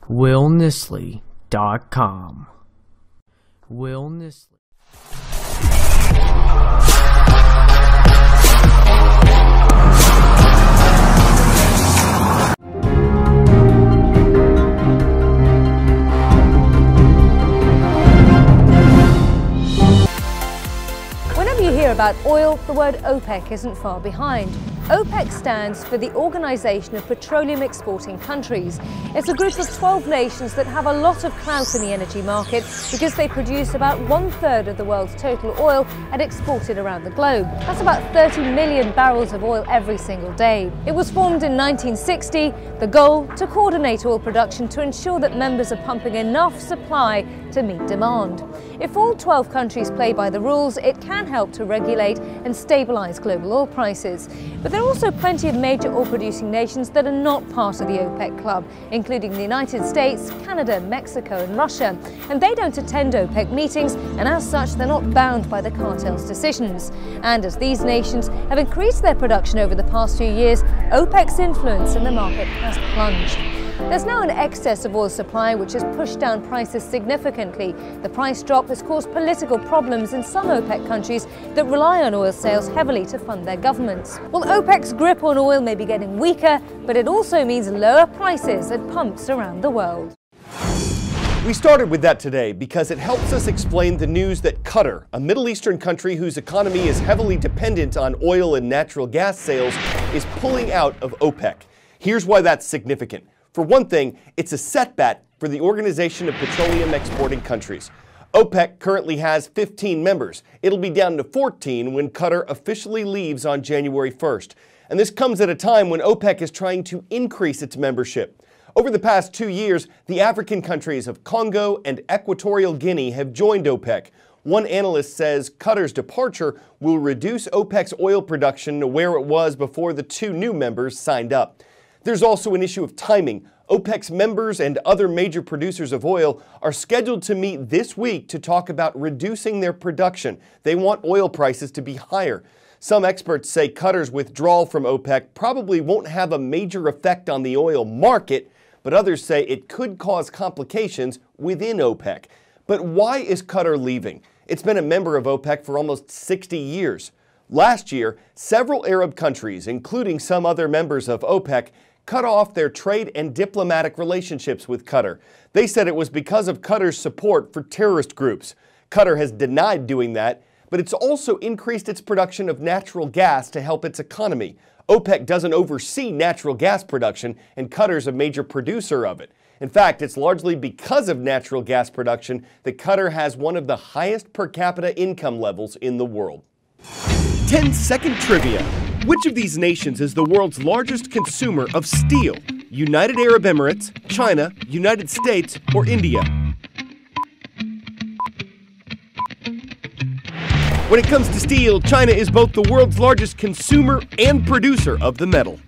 willnisley.com. Will Nisley. Whenever you hear about oil, the word OPEC isn't far behind. OPEC stands for the Organization of Petroleum Exporting Countries. It's a group of 12 nations that have a lot of clout in the energy market because they produce about 1/3 of the world's total oil and export it around the globe. That's about 30 million barrels of oil every single day. It was formed in 1960, the goal to coordinate oil production to ensure that members are pumping enough supply to meet demand. If all 12 countries play by the rules, it can help to regulate and stabilize global oil prices. But there are also plenty of major oil-producing nations that are not part of the OPEC club, including the United States, Canada, Mexico and Russia. And they don't attend OPEC meetings, and as such they're not bound by the cartel's decisions. And as these nations have increased their production over the past few years, OPEC's influence in the market has plunged. There's now an excess of oil supply which has pushed down prices significantly. The price drop has caused political problems in some OPEC countries that rely on oil sales heavily to fund their governments. Well, OPEC's grip on oil may be getting weaker, but it also means lower prices at pumps around the world. We started with that today because it helps us explain the news that Qatar, a Middle Eastern country whose economy is heavily dependent on oil and natural gas sales, is pulling out of OPEC. Here's why that's significant. For one thing, it's a setback for the Organization of Petroleum Exporting Countries. OPEC currently has 15 members. It'll be down to 14 when Qatar officially leaves on January 1st. And this comes at a time when OPEC is trying to increase its membership. Over the past 2 years, the African countries of Congo and Equatorial Guinea have joined OPEC. One analyst says Qatar's departure will reduce OPEC's oil production to where it was before the 2 new members signed up. There's also an issue of timing. OPEC's members and other major producers of oil are scheduled to meet this week to talk about reducing their production. They want oil prices to be higher. Some experts say Qatar's withdrawal from OPEC probably won't have a major effect on the oil market, but others say it could cause complications within OPEC. But why is Qatar leaving? It's been a member of OPEC for almost 60 years. Last year, several Arab countries, including some other members of OPEC, cut off their trade and diplomatic relationships with Qatar. They said it was because of Qatar's support for terrorist groups. Qatar has denied doing that, but it's also increased its production of natural gas to help its economy. OPEC doesn't oversee natural gas production, and Qatar's a major producer of it. In fact, it's largely because of natural gas production that Qatar has one of the highest per capita income levels in the world. 10-second trivia. Which of these nations is the world's largest consumer of steel? United Arab Emirates, China, United States, or India? When it comes to steel, China is both the world's largest consumer and producer of the metal.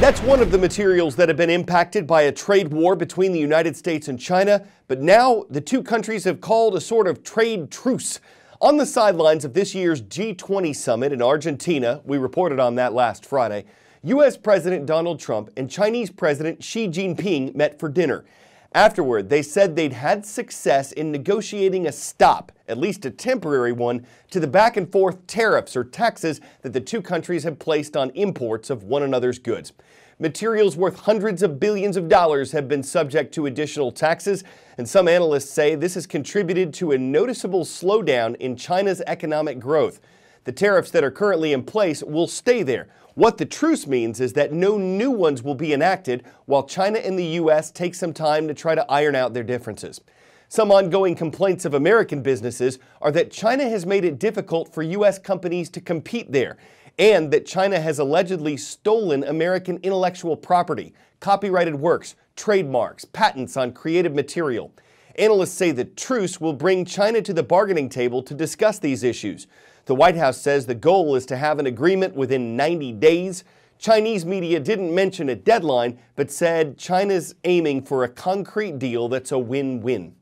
That's one of the materials that have been impacted by a trade war between the United States and China, but now the two countries have called a sort of trade truce. On the sidelines of this year's G20 summit in Argentina, we reported on that last Friday, U.S. President Donald Trump and Chinese President Xi Jinping met for dinner. Afterward, they said they'd had success in negotiating a stop, at least a temporary one, to the back-and-forth tariffs or taxes that the two countries have placed on imports of one another's goods. Materials worth hundreds of billions of dollars have been subject to additional taxes, and some analysts say this has contributed to a noticeable slowdown in China's economic growth. The tariffs that are currently in place will stay there. What the truce means is that no new ones will be enacted while China and the U.S. take some time to try to iron out their differences. Some ongoing complaints of American businesses are that China has made it difficult for U.S. companies to compete there, and that China has allegedly stolen American intellectual property, copyrighted works, trademarks, patents on creative material. Analysts say the truce will bring China to the bargaining table to discuss these issues. The White House says the goal is to have an agreement within 90 days. Chinese media didn't mention a deadline, but said China's aiming for a concrete deal that's a win-win.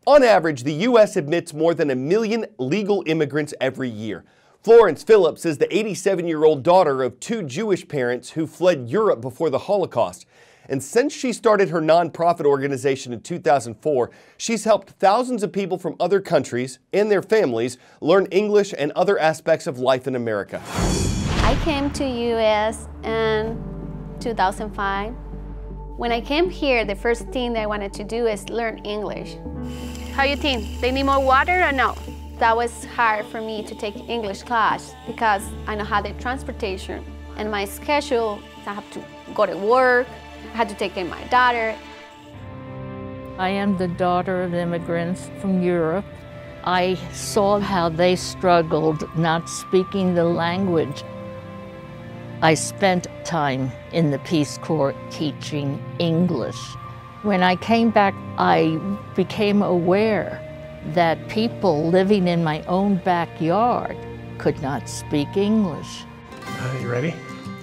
On average, the U.S. admits more than 1 million legal immigrants every year. Florence Phillips is the 87-year-old daughter of two Jewish parents who fled Europe before the Holocaust. And since she started her nonprofit organization in 2004, she's helped thousands of people from other countries and their families learn English and other aspects of life in America. I came to U.S. in 2005. When I came here, the first thing that I wanted to do is learn English. How you think? They need more water or no? That was hard for me to take English class because I don't have the transportation and my schedule. I have to go to work. I had to take care of my daughter. I am the daughter of immigrants from Europe. I saw how they struggled not speaking the language. I spent time in the Peace Corps teaching English. When I came back, I became aware that people living in my own backyard could not speak English. You ready?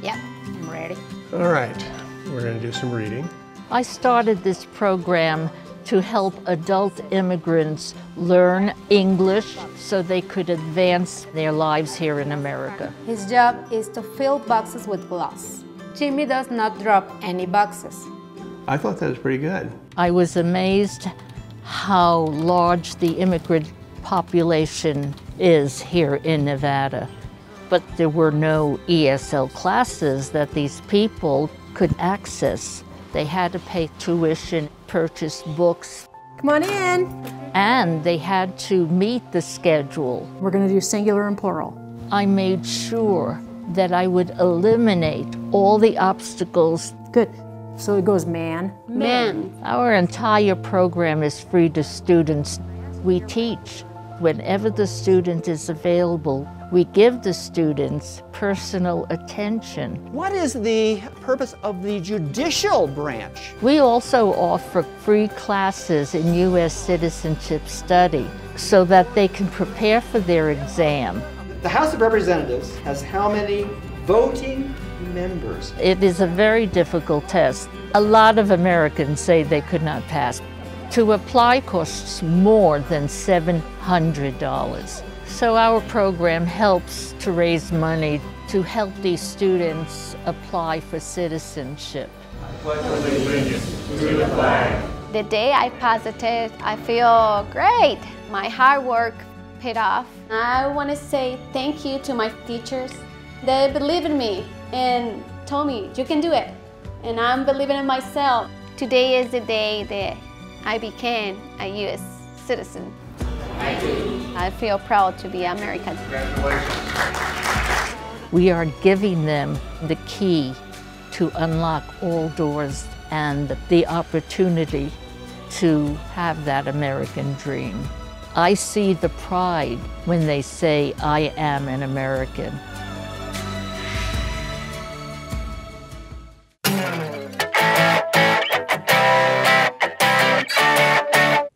Yep, I'm ready. All right, we're going to do some reading. I started this program to help adult immigrants learn English so they could advance their lives here in America. His job is to fill boxes with glass. Jimmy does not drop any boxes. I thought that was pretty good. I was amazed how large the immigrant population is here in Nevada. But there were no ESL classes that these people could access. They had to pay tuition, purchase books. Come on in. And they had to meet the schedule. We're going to do singular and plural. I made sure that I would eliminate all the obstacles. Good. So it goes man. Man. Our entire program is free to students. We teach. Whenever the student is available, we give the students personal attention. What is the purpose of the judicial branch? We also offer free classes in U.S. citizenship study so that they can prepare for their exam. The House of Representatives has how many voting members? It is a very difficult test. A lot of Americans say they could not pass. To apply costs more than $700. So our program helps to raise money to help these students apply for citizenship. The day I passed the test, I feel great. My hard work paid off. I want to say thank you to my teachers. They believed in me and told me, you can do it. And I'm believing in myself. Today is the day that I became a U.S. citizen. I feel proud to be American. Congratulations. We are giving them the key to unlock all doors and the opportunity to have that American dream. I see the pride when they say, I am an American.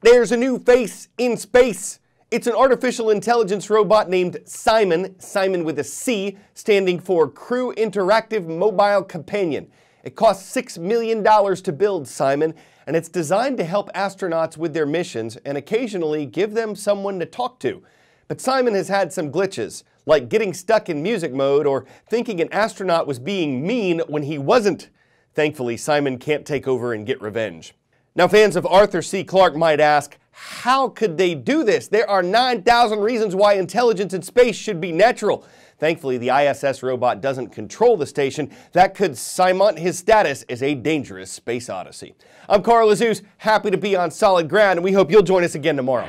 There's a new face in space. It's an artificial intelligence robot named Simon, Simon with a C, standing for Crew Interactive Mobile Companion. It costs $6 million to build Simon, and it's designed to help astronauts with their missions and occasionally give them someone to talk to. But Simon has had some glitches, like getting stuck in music mode or thinking an astronaut was being mean when he wasn't. Thankfully, Simon can't take over and get revenge. Now, fans of Arthur C. Clarke might ask, how could they do this? There are 9,000 reasons why intelligence in space should be natural. Thankfully, the ISS robot doesn't control the station. That could cement his status as a dangerous space odyssey. I'm Carl Azouz, happy to be on solid ground, and we hope you'll join us again tomorrow.